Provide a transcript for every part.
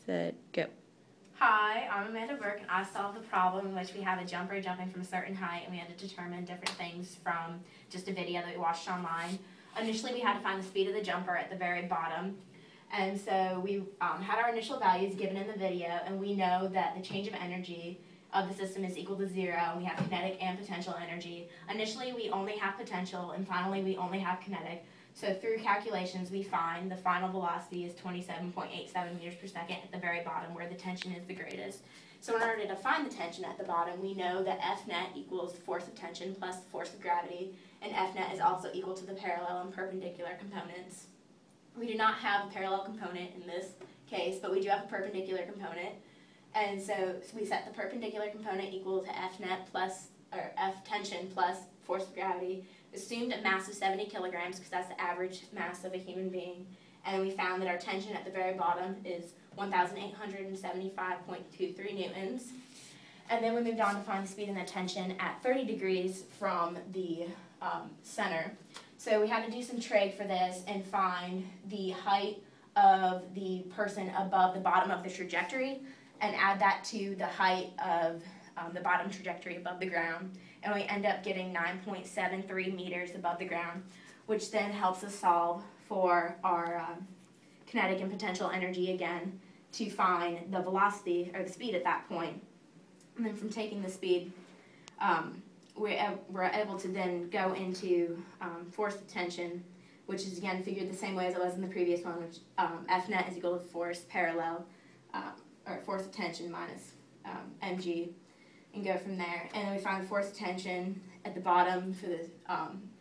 set, go. Hi, I'm Amanda Burke, and I solved the problem in which we have a jumper jumping from a certain height, and we had to determine different things from just a video that we watched online. Initially, we had to find the speed of the jumper at the very bottom, and so we had our initial values given in the video, and we know that the change of energy of the system is equal to 0, and we have kinetic and potential energy. Initially, we only have potential, and finally, we only have kinetic. So through calculations, we find the final velocity is 27.87 meters per second at the very bottom where the tension is the greatest. So in order to find the tension at the bottom, we know that F net equals the force of tension plus the force of gravity, and F net is also equal to the parallel and perpendicular components. We do not have a parallel component in this case, but we do have a perpendicular component. And so we set the perpendicular component equal to F net plus, or F tension plus force of gravity. Assumed a mass of 70 kilograms because that's the average mass of a human being, and we found that our tension at the very bottom is 1,875.23 newtons. And then we moved on to find the speed and the tension at 30 degrees from the center. So we had to do some trig for this and find the height of the person above the bottom of the trajectory and add that to the height of the bottom trajectory above the ground, and we end up getting 9.73 meters above the ground, which then helps us solve for our kinetic and potential energy again to find the velocity or the speed at that point. And then from taking the speed, we're able to then go into force of tension, which is again figured the same way as it was in the previous one, which F net is equal to force parallel, or force of tension minus mg. And go from there. And then we find the force of tension at the bottom for the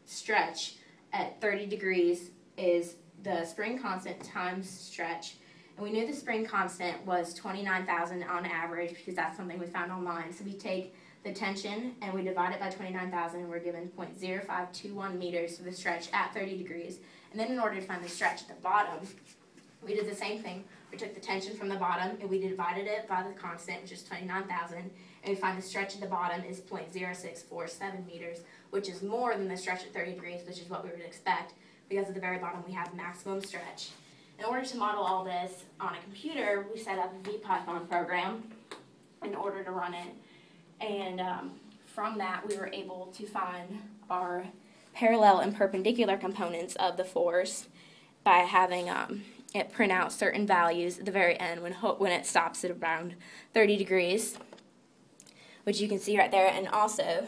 stretch at 30 degrees is the spring constant times stretch. And we knew the spring constant was 29,000 on average because that's something we found online. So we take the tension and we divide it by 29,000 and we're given 0.0521 meters for the stretch at 30 degrees. And then in order to find the stretch at the bottom, we did the same thing. We took the tension from the bottom and we divided it by the constant, which is 29,000, and we find the stretch at the bottom is 0.0647 meters, which is more than the stretch at 30 degrees, which is what we would expect, because at the very bottom we have maximum stretch. In order to model all this on a computer, we set up a VPython program in order to run it, and from that we were able to find our parallel and perpendicular components of the force by having it print out certain values at the very end when it stops at around 30 degrees, which you can see right there. And also,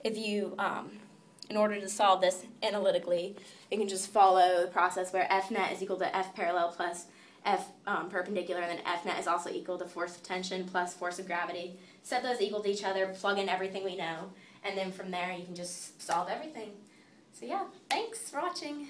if you, in order to solve this analytically, you can just follow the process where F net is equal to F parallel plus F perpendicular, and then F net is also equal to force of tension plus force of gravity. Set those equal to each other, plug in everything we know, and then from there you can just solve everything. So yeah, thanks for watching.